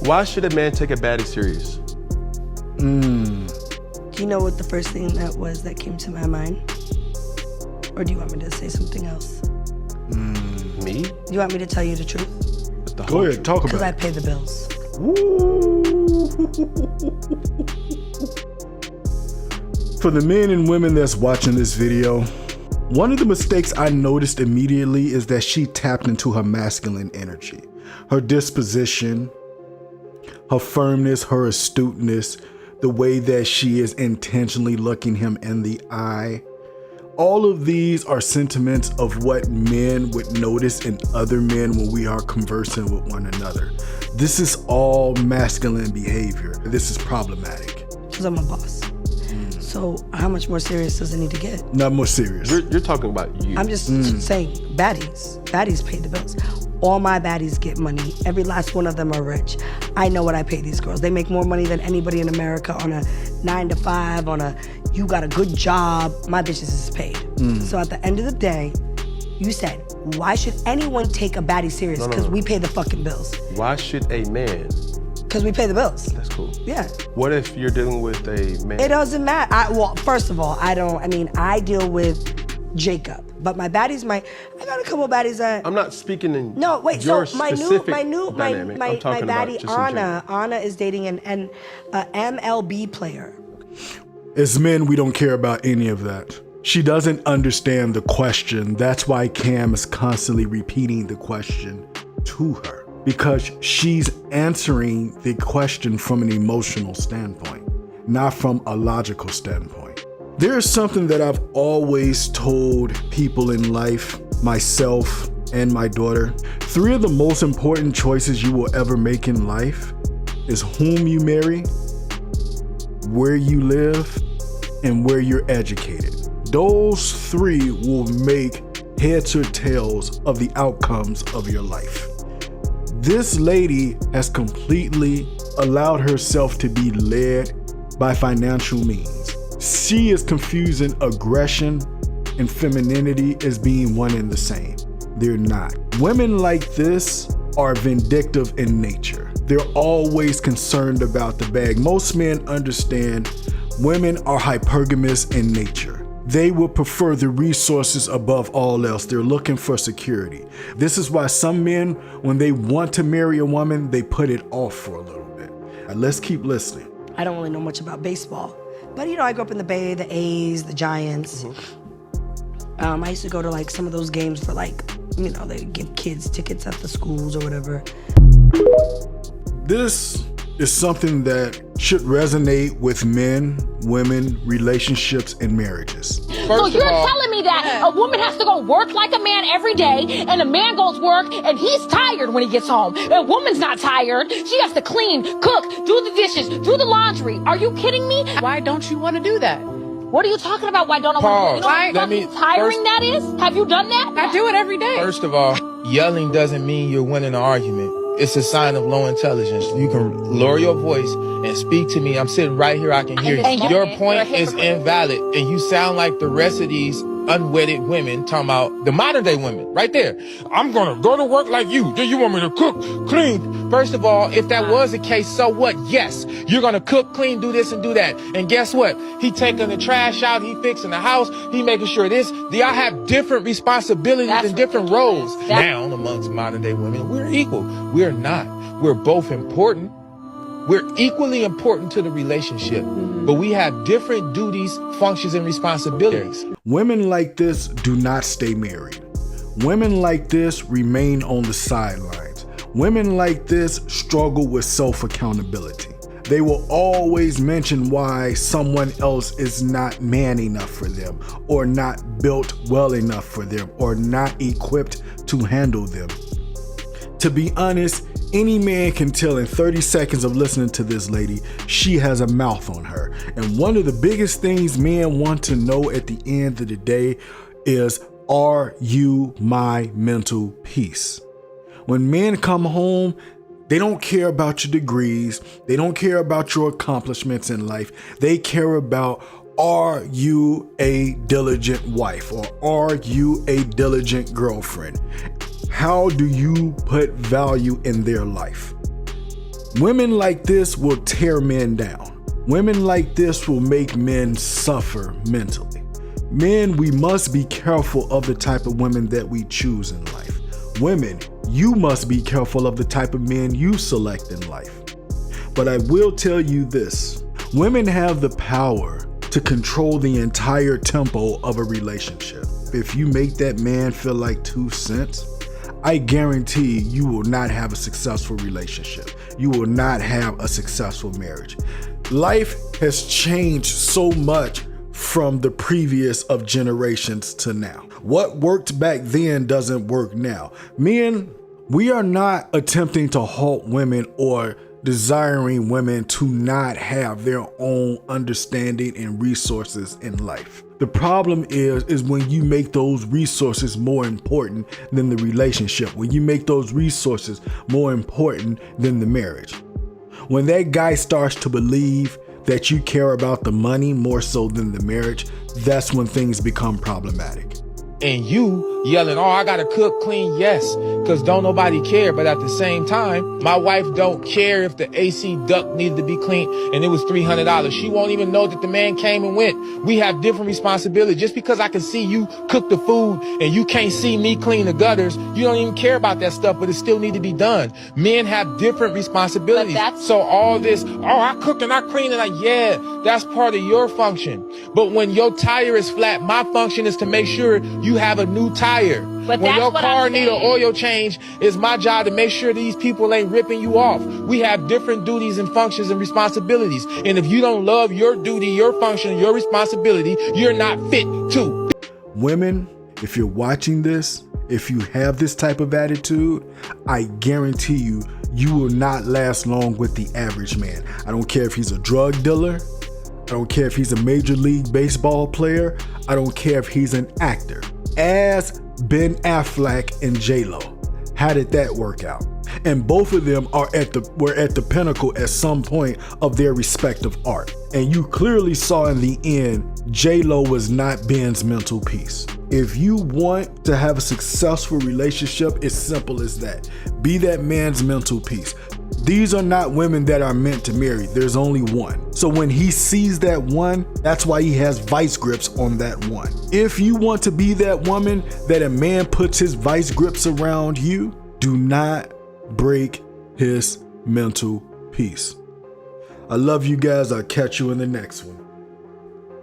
Why should a man take a baddie serious? Do you know what the first thing that came to my mind? Or do you want me to say something else? Me? Do you want me to tell you the truth? Go ahead, talk about it. Because I pay the bills. For the men and women that's watching this video, one of the mistakes I noticed immediately is that she tapped into her masculine energy. Her disposition, her firmness, her astuteness, the way that she is intentionally looking him in the eye. All of these are sentiments of what men would notice in other men when we are conversing with one another. This is all masculine behavior. This is problematic. Because I'm a boss. So how much more serious does it need to get? Not more serious. You're talking about you. I'm just saying, baddies. Baddies pay the bills. All my baddies get money. Every last one of them are rich. I know what I pay these girls. They make more money than anybody in America on a 9 to 5, on a you got a good job. My bitches is paid. So at the end of the day, you said, why should anyone take a baddie serious? Because we pay the fucking bills. Why should a man? Because we pay the bills. That's cool. Yeah. What if you're dealing with a man? It doesn't matter. Well, first of all, I deal with Jacob. But my baddies, I got a couple baddies that... I'm not speaking in No, wait, your so my dynamic. I'm talking about baddie, just in general. Anna is dating an MLB player. As men, we don't care about any of that. She doesn't understand the question. That's why Cam is constantly repeating the question to her, because she's answering the question from an emotional standpoint, not from a logical standpoint. There's something that I've always told people in life, myself and my daughter. 3 of the most important choices you will ever make in life is whom you marry, where you live, and where you're educated. Those 3 will make heads or tails of the outcomes of your life. This lady has completely allowed herself to be led by financial means. She is confusing aggression and femininity as being one and the same. They're not. Women like this are vindictive in nature. They're always concerned about the bag. Most men understand women are hypergamous in nature. They will prefer the resources above all else. They're looking for security. This is why some men, when they want to marry a woman, they put it off for a little bit. Let's keep listening. I don't really know much about baseball, but I grew up in the Bay, the A's, the Giants. I used to go to like some of those games for they give kids tickets at the schools or whatever. This is something that should resonate with men, women, relationships, and marriages. So you're telling me that a woman has to go work like a man every day, and a man goes work and he's tired when he gets home. A woman's not tired. She has to clean, cook, do the dishes, do the laundry. Are you kidding me? Why don't you want to do that? What are you talking about? Why don't I want to do that? You know how tiring that is? Have you done that? I do it every day. First of all, yelling doesn't mean you're winning an argument. It's a sign of low intelligence. You can lower your voice and speak to me. I'm sitting right here. I can hear you. Your point is invalid, and you sound like the rest of these unwedded women talking about the modern day women right there. I'm going to go to work like you. Do you want me to cook, clean? First of all, if that was the case, so what? Yes, you're going to cook, clean, do this and do that. And guess what? He taking the trash out. He fixing the house. He making sure this. Y'all have different responsibilities and different roles. Now, amongst modern day women, we're equal. We're not. We're both important. We're equally important to the relationship, but we have different duties, functions, and responsibilities. Women like this do not stay married. Women like this remain on the sidelines. Women like this struggle with self-accountability. They will always mention why someone else is not man enough for them, or not built well enough for them, or not equipped to handle them. To be honest, any man can tell in 30 seconds of listening to this lady, she has a mouth on her. And one of the biggest things men want to know at the end of the day is, are you my mental peace? When men come home, they don't care about your degrees. They don't care about your accomplishments in life. They care about, are you a diligent wife, or are you a diligent girlfriend? How do you put value in their life? Women like this will tear men down. Women like this will make men suffer mentally. Men, we must be careful of the type of women that we choose in life. Women, you must be careful of the type of men you select in life. But I will tell you this, women have the power to control the entire tempo of a relationship. If you make that man feel like 2 cents, I guarantee you will not have a successful relationship. You will not have a successful marriage. Life has changed so much from the previous of generations to now. What worked back then doesn't work now. Men, we are not attempting to halt women or desiring women to not have their own understanding and resources in life. The problem is when you make those resources more important than the relationship, when you make those resources more important than the marriage. When that guy starts to believe that you care about the money more so than the marriage, that's when things become problematic. And you yelling, oh, I gotta cook, clean, yes, because don't nobody care. But at the same time, my wife don't care if the AC duct needed to be cleaned and it was $300. She won't even know that the man came and went. We have different responsibilities. Just because I can see you cook the food and you can't see me clean the gutters, you don't even care about that stuff, but it still need to be done. Men have different responsibilities. So all this, oh, I cook and I clean and yeah, that's part of your function. But when your tire is flat, my function is to make sure you have a new tire. But when your car need an oil change, it's my job to make sure these people ain't ripping you off. We have different duties and functions and responsibilities. And if you don't love your duty, your function, your responsibility, you're not fit to. Women, if you're watching this, if you have this type of attitude, I guarantee you, you will not last long with the average man. I don't care if he's a drug dealer. I don't care if he's a Major League Baseball player. I don't care if he's an actor. As Ben Affleck and J-Lo. How did that work out? And both of them were at the pinnacle at some point of their respective art. And you clearly saw in the end, J-Lo was not Ben's mental peace. If you want to have a successful relationship, it's simple as that. Be that man's mental peace. These are not women that are meant to marry. There's only one. So when he sees that one, that's why he has vice grips on that one. If you want to be that woman that a man puts his vice grips around you, do not break his mental peace. I love you guys. I'll catch you in the next one.